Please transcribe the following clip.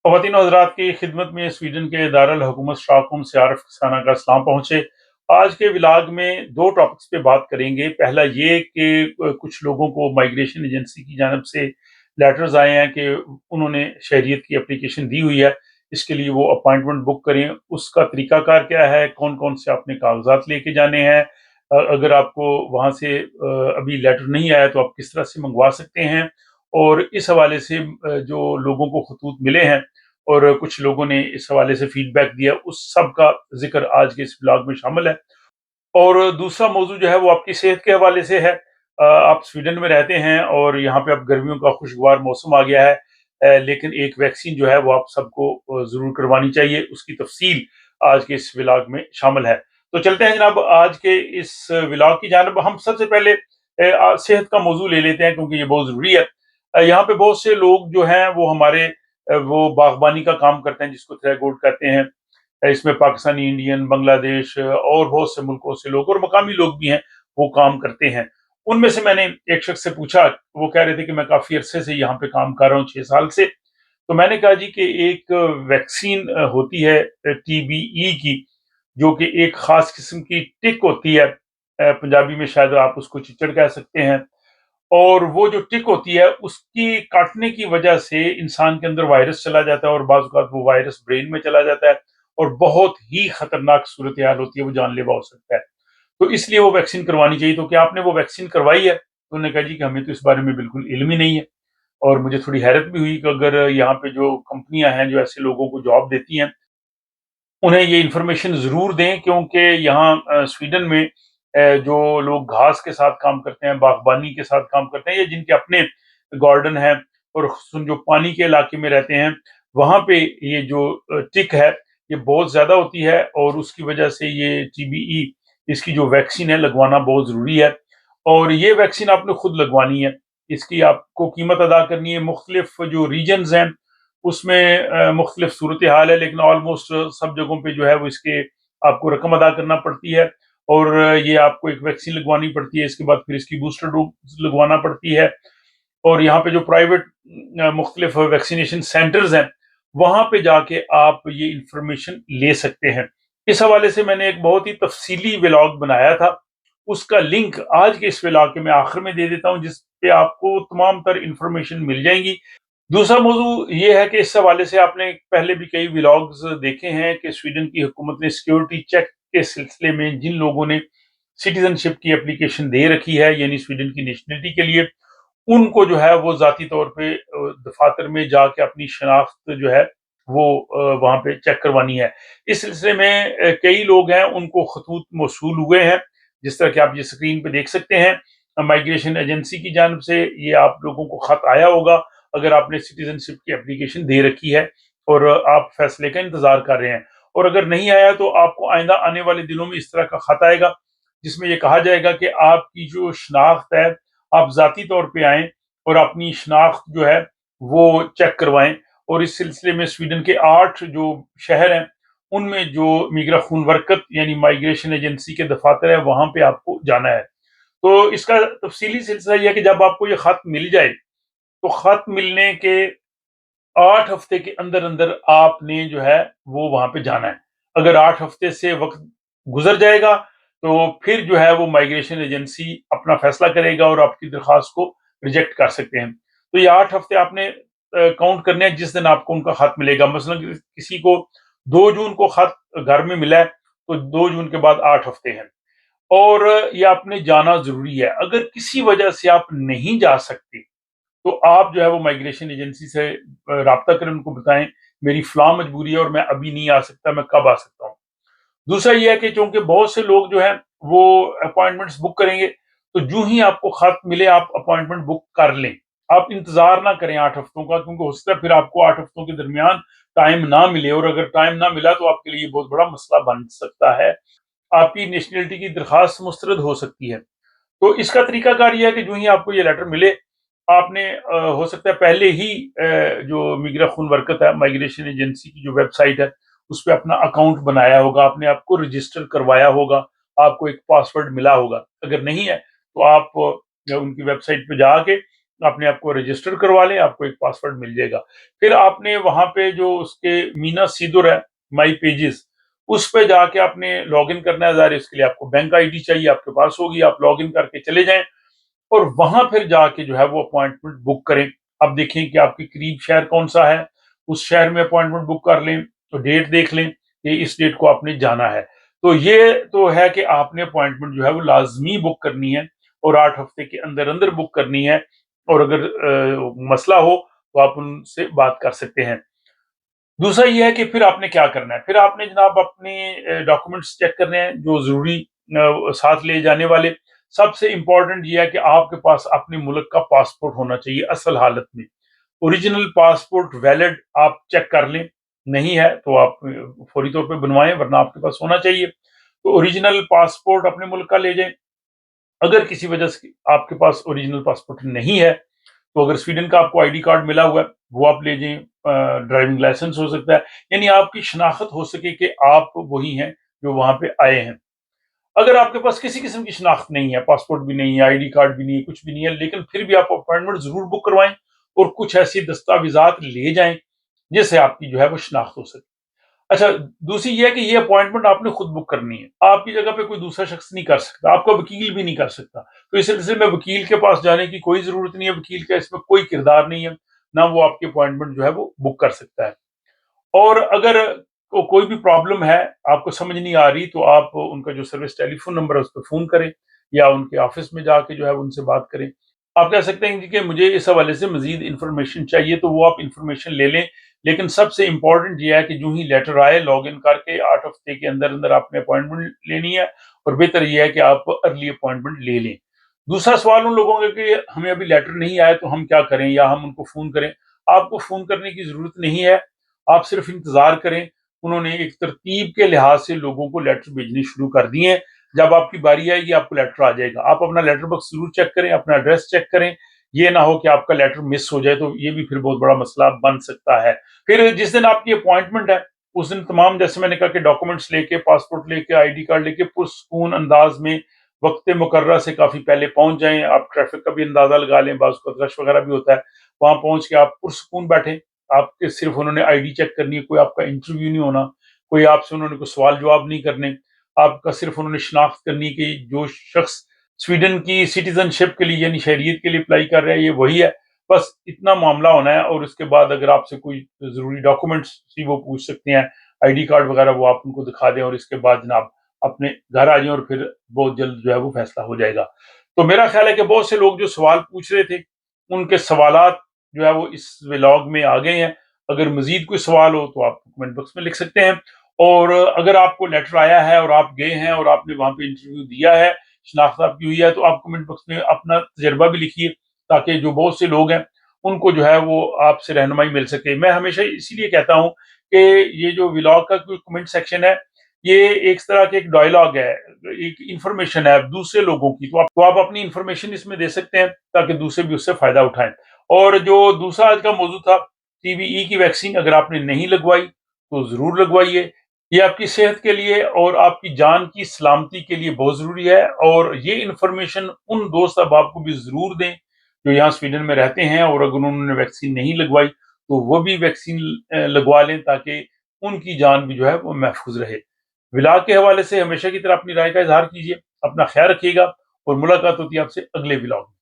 ख़वातीन और हज़रात की खिदमत में स्वीडन के दारुल हुकूमत स्टॉकहोम से आरिफ खसाना का सलाम पहुँचे। आज के व्लॉग में 2 टॉपिक्स पे बात करेंगे। पहला ये कि कुछ लोगों को माइग्रेशन एजेंसी की जानिब से लेटर्स आए हैं कि उन्होंने शहरियत की एप्लीकेशन दी हुई है, इसके लिए वो अपॉइंटमेंट बुक करें। उसका तरीकाकार क्या है, कौन-कौन से आपने कागज़ात लेके जाने हैं, अगर आपको वहाँ से अभी लेटर नहीं आया तो आप किस तरह से मंगवा सकते हैं। और इस हवाले से जो लोगों को खतूत मिले हैं और कुछ लोगों ने इस हवाले से फीडबैक दिया, उस सब का जिक्र आज के इस ब्लॉग में शामिल है। और दूसरा मौजू जो है वो आपकी सेहत के हवाले से है। आप स्वीडन में रहते हैं और यहाँ पे अब गर्मियों का खुशगवार मौसम आ गया है, लेकिन एक वैक्सीन जो है वो आप सबको जरूर करवानी चाहिए। उसकी तफसील आज के इस व्लॉग में शामिल है। तो चलते हैं जनाब आज के इस व्लॉग की जानिब। हम सबसे पहले सेहत का मौजू ले लेते हैं क्योंकि ये बहुत जरूरी है। यहाँ पे बहुत से लोग जो हैं वो हमारे वो बागबानी का काम करते हैं, जिसको थ्रेगोड कहते हैं। इसमें पाकिस्तानी, इंडियन, बांग्लादेश और बहुत से मुल्कों से लोग और मकामी लोग भी हैं, वो काम करते हैं। उनमें से मैंने एक शख्स से पूछा, वो कह रहे थे कि मैं काफी अरसे से यहाँ पे काम कर रहा हूँ, 6 साल से। तो मैंने कहा जी कि एक वैक्सीन होती है टीबीई की, जो कि एक खास किस्म की टिक होती है, पंजाबी में शायद आप उसको चिचड़ कह सकते हैं। और वो जो टिक होती है, उसकी काटने की वजह से इंसान के अंदर वायरस चला जाता है और बाज़ औक़ात वो वायरस ब्रेन में चला जाता है और बहुत ही खतरनाक सूरत हाल होती है, वो जानलेवा हो सकता है। तो इसलिए वो वैक्सीन करवानी चाहिए। तो क्या आपने वो वैक्सीन करवाई है? तो उन्होंने कहा जी कि हमें तो इस बारे में बिल्कुल इल्म ही नहीं है। और मुझे थोड़ी हैरत भी हुई कि अगर यहाँ पे जो कंपनियां हैं जो ऐसे लोगों को जॉब देती हैं, उन्हें ये इन्फॉर्मेशन जरूर दें, क्योंकि यहाँ स्वीडन में जो लोग घास के साथ काम करते हैं, बागबानी के साथ काम करते हैं, या जिनके अपने गार्डन हैं और खुसूसन जो पानी के इलाके में रहते हैं, वहां पे ये जो टिक है ये बहुत ज्यादा होती है और उसकी वजह से ये टीबीई, इसकी जो वैक्सीन है, लगवाना बहुत जरूरी है। और ये वैक्सीन आपने खुद लगवानी है, इसकी आपको कीमत अदा करनी है। मुख्तलिफ जो रीजन्स हैं उसमें मुख्तलिफ सूरत हाल है, लेकिन ऑलमोस्ट सब जगहों पे जो है वो इसके आपको रकम अदा करना पड़ती है। और ये आपको एक वैक्सीन लगवानी पड़ती है, इसके बाद फिर इसकी बूस्टर डोज लगवाना पड़ती है। और यहाँ पे जो प्राइवेट मुख्तलिफ वैक्सीनेशन सेंटर्स हैं, वहां पे जाके आप ये इंफॉर्मेशन ले सकते हैं। इस हवाले से मैंने एक बहुत ही तफसीली व्लॉग बनाया था, उसका लिंक आज के इस व्लॉग के मैं आखिर में दे देता हूँ, जिस पे आपको तमाम तर इंफॉर्मेशन मिल जाएंगी। दूसरा मौजू ये है कि इस हवाले से आपने पहले भी कई व्लॉग्स देखे हैं कि स्वीडन की हुकूमत ने सिक्योरिटी चेक के सिलसिले में जिन लोगों ने सिटीजनशिप की एप्लीकेशन दे रखी है, यानी स्वीडन की नेशनलिटी के लिए, उनको जो है वो जाती तौर पे दफातर में जाके अपनी शनाख्त जो है वो वहां पे चेक करवानी है। इस सिलसिले में कई लोग हैं, उनको खतूत मौसूल हुए हैं, जिस तरह कि आप ये स्क्रीन पे देख सकते हैं। माइग्रेशन एजेंसी की जानिब से ये आप लोगों को खत आया होगा अगर आपने सिटीजनशिप की एप्लीकेशन दे रखी है और आप फैसले का इंतजार कर रहे हैं। और अगर नहीं आया तो आपको आइंदा आने वाले दिनों में इस तरह का खत आएगा, जिसमें ये कहा जाएगा कि आपकी जो शनाख्त है, आप जाती तौर पे आएं और अपनी शनाख्त जो है वो चेक करवाएं। और इस सिलसिले में स्वीडन के 8 जो शहर हैं, उनमें जो मीग्रा खून वरकत यानी माइग्रेशन एजेंसी के दफातर है, वहां पे आपको जाना है। तो इसका तफसीली सिलसिला यह है कि जब आपको ये खत मिल जाए, तो खत मिलने के 8 हफ्ते के अंदर अंदर आपने जो है वो वहां पे जाना है। अगर 8 हफ्ते से वक्त गुजर जाएगा तो फिर जो है वो माइग्रेशन एजेंसी अपना फैसला करेगा और आपकी दरख्वास्त को रिजेक्ट कर सकते हैं। तो ये 8 हफ्ते आपने काउंट करने हैं जिस दिन आपको उनका खत मिलेगा। मसलन किसी को 2 जून को खत घर में मिला है, तो 2 जून के बाद 8 हफ्ते हैं। और ये आपने जाना जरूरी है। अगर किसी वजह से आप नहीं जा सकते तो आप जो है वो माइग्रेशन एजेंसी से राब्ता करें, उनको बताएं मेरी फलां मजबूरी है और मैं अभी नहीं आ सकता, मैं कब आ सकता हूँ। दूसरा ये है कि चूंकि बहुत से लोग जो हैं वो अपॉइंटमेंट्स बुक करेंगे, तो जो ही आपको खत मिले आप अपॉइंटमेंट बुक कर लें। आप इंतजार ना करें 8 हफ्तों का, क्योंकि हो सकता है फिर आपको 8 हफ्तों के दरमियान टाइम ना मिले, और अगर टाइम ना मिला तो आपके लिए बहुत बड़ा मसला बन सकता है, आपकी नेशनलिटी की दरखास्त मुस्तरद हो सकती है। तो इसका तरीकाकार ये है कि जो ही आपको ये लेटर मिले, आपने हो सकता है पहले ही जो मीग्रा खून वरकत है, माइग्रेशन एजेंसी की जो वेबसाइट है, उस पे अपना अकाउंट बनाया होगा, आपने आपको रजिस्टर करवाया होगा, आपको एक पासवर्ड मिला होगा। अगर नहीं है तो आप उनकी वेबसाइट पे जाके اپنے آپ کو رجسٹر کروا لیں، آپ کو ایک پاسورڈ مل جائے گا. پھر آپ نے وہاں پہ جو اس کے مینا سیدر ہے، مائی پیجز، اس پہ جا کے آپ نے لاگ ان کرنا ہے. ظاہر اس کے لیے آپ کو بینک آئی ڈی چاہیے، آپ کے پاس ہوگی، آپ لاگ ان کر کے چلے جائیں اور وہاں پھر جا کے جو ہے وہ اپوائنٹمنٹ بک کریں. اب دیکھیں کہ آپ کے قریب شہر کون سا ہے، اس شہر میں اپوائنٹمنٹ بک کر لیں، تو ڈیٹ دیکھ لیں کہ اس ڈیٹ کو آپ نے جانا ہے. تو یہ تو ہے کہ آپ نے اپوائنٹمنٹ جو ہے وہ لازمی بک کرنی ہے اور 8 ہفتے کے اندر اندر بک کرنی ہے. اور اگر مسئلہ ہو تو آپ ان سے بات کر سکتے ہیں. دوسرا یہ ہے کہ پھر آپ نے کیا کرنا ہے. پھر آپ نے جناب اپنے ڈاکومنٹس چیک کرنے ہیں جو ضروری ساتھ لے جانے والے. سب سے امپورٹنٹ یہ ہے کہ آپ کے پاس اپنے ملک کا پاسپورٹ ہونا چاہیے اصل حالت میں. اوریجنل پاسپورٹ ویلڈ آپ چیک کر لیں، نہیں ہے تو آپ فوری طور پہ بنوائیں، ورنہ آپ کے پاس ہونا چاہیے. تو اوریجنل پاسپورٹ اپنے ملک کا لے جائیں. اگر کسی وجہ سے آپ کے پاس اوریجنل پاسپورٹ نہیں ہے تو اگر سویڈن کا آپ کو آئی ڈی کارڈ ملا ہوا ہے وہ آپ لے جائیں. ڈرائیونگ لائسنس ہو سکتا ہے، یعنی آپ کی شناخت ہو سکے کہ آپ وہی ہیں جو وہاں پہ آئے ہیں. اگر آپ کے پاس کسی قسم کی شناخت نہیں ہے، پاسپورٹ بھی نہیں ہے، آئی ڈی کارڈ بھی نہیں ہے، کچھ بھی نہیں ہے، لیکن پھر بھی آپ اپوائنٹمنٹ ضرور بک کروائیں اور کچھ ایسی دستاویزات لے جائیں جس سے آپ کی جو ہے وہ شناخت ہو سکے. اچھا، دوسری یہ ہے کہ یہ اپوائنٹمنٹ آپ نے خود بک کرنی ہے، آپ کی جگہ پہ کوئی دوسرا شخص نہیں کر سکتا، آپ کا وکیل بھی نہیں کر سکتا. تو اس سلسلے میں وکیل کے پاس جانے کی کوئی ضرورت نہیں ہے، وکیل کا اس میں کوئی کردار نہیں ہے، نہ وہ آپ کی اپوائنٹمنٹ جو ہے وہ بک کر سکتا ہے. اور اگر کوئی بھی پرابلم ہے، آپ کو سمجھ نہیں آ رہی، تو آپ ان کا جو سروس ٹیلی فون نمبر ہے اس پہ فون کریں یا ان کے آفس میں جا کے جو ہے ان سے بات کریں. آپ کہہ سکتے ہیں کہ مجھے اس حوالے سے مزید انفارمیشن چاہیے، تو وہ آپ انفارمیشن لے لیں. لیکن سب سے امپورٹنٹ یہ ہے کہ جو ہی لیٹر آئے لاگ ان کر کے 8 ہفتے کے اندر اندر آپ نے اپوائنٹمنٹ لینی ہے، اور بہتر یہ ہے کہ آپ ارلی اپوائنٹمنٹ لے لیں. دوسرا سوال ان لوگوں کا کہ ہمیں ابھی لیٹر نہیں آیا تو ہم کیا کریں یا ہم ان کو فون کریں. آپ کو فون کرنے کی ضرورت نہیں ہے، آپ صرف انتظار کریں. انہوں نے ایک ترتیب کے لحاظ سے لوگوں کو لیٹر بھیجنے شروع کر دیے ہیں. جب آپ کی باری آئے گی آپ کو لیٹر آ جائے گا. آپ اپنا لیٹر باکس ضرور چیک کریں، اپنا ایڈریس چیک کریں. یہ نہ ہو کہ آپ کا لیٹر مس ہو جائے، تو یہ بھی پھر بہت بڑا مسئلہ بن سکتا ہے. پھر جس دن آپ کی اپوائنٹمنٹ ہے اس دن تمام، جیسے میں نے کہا کہ ڈاکومنٹس لے کے، پاسپورٹ لے کے، آئی ڈی کارڈ لے کے پرسکون انداز میں وقت مقررہ سے کافی پہلے پہنچ جائیں. آپ ٹریفک کا بھی اندازہ لگا لیں، بعض کو رش وغیرہ بھی ہوتا ہے. وہاں پہنچ کے آپ پرسکون بیٹھیں. آپ کے صرف انہوں نے آئی ڈی چیک کرنی ہے، کوئی آپ کا انٹرویو نہیں ہونا، کوئی آپ سے انہوں نے کوئی سوال جواب نہیں کرنے. آپ کا صرف انہوں نے شناخت کرنی کہ جو شخص سویڈن کی سٹیزن شپ کے لیے یعنی شہریت کے لیے اپلائی کر رہے ہیں یہ وہی ہے. بس اتنا معاملہ ہونا ہے. اور اس کے بعد اگر آپ سے کوئی ضروری ڈاکومنٹس تھی وہ پوچھ سکتے ہیں، آئی ڈی کارڈ وغیرہ وہ آپ ان کو دکھا دیں، اور اس کے بعد جناب اپنے گھر آ جائیں اور پھر بہت جلد جو ہے وہ فیصلہ ہو جائے گا. تو میرا خیال ہے کہ بہت سے لوگ جو سوال پوچھ رہے تھے ان کے سوالات جو ہے وہ اس ولاگ میں آ گئے ہیں. اگر مزید کوئی سوال ہو تو آپ کمنٹ باکس میں لکھ سکتے ہیں. اور اگر آپ کو لیٹر آیا ہے اور آپ گئے ہیں اور آپ نے وہاں پہ انٹرویو دیا ہے، شناخت آپ کی ہوئی ہے، تو آپ کمنٹ باکس میں اپنا تجربہ بھی لکھیے تاکہ جو بہت سے لوگ ہیں ان کو جو ہے وہ آپ سے رہنمائی مل سکے. میں ہمیشہ اسی لیے کہتا ہوں کہ یہ جو ولاگ کا کوئی کمنٹ سیکشن ہے یہ ایک طرح کے ایک ڈائلاگ ہے، ایک انفارمیشن ہے دوسرے لوگوں کی. تو آپ اپنی انفارمیشن اس میں دے سکتے ہیں تاکہ دوسرے بھی اس سے فائدہ اٹھائیں. اور جو دوسرا آج کا موضوع تھا ٹی بی ای کی ویکسین، اگر آپ نے نہیں لگوائی تو ضرور لگوائیے. یہ آپ کی صحت کے لیے اور آپ کی جان کی سلامتی کے لیے بہت ضروری ہے. اور یہ انفارمیشن ان دوست احباب کو بھی ضرور دیں جو یہاں سویڈن میں رہتے ہیں اور اگر انہوں نے ویکسین نہیں لگوائی تو وہ بھی ویکسین لگوا لیں تاکہ ان کی جان بھی جو ہے وہ محفوظ رہے. ولاگ کے حوالے سے ہمیشہ کی طرح اپنی رائے کا اظہار کیجیے. اپنا خیال رکھیے گا اور ملاقات ہوتی ہے آپ سے اگلے ولاگ میں.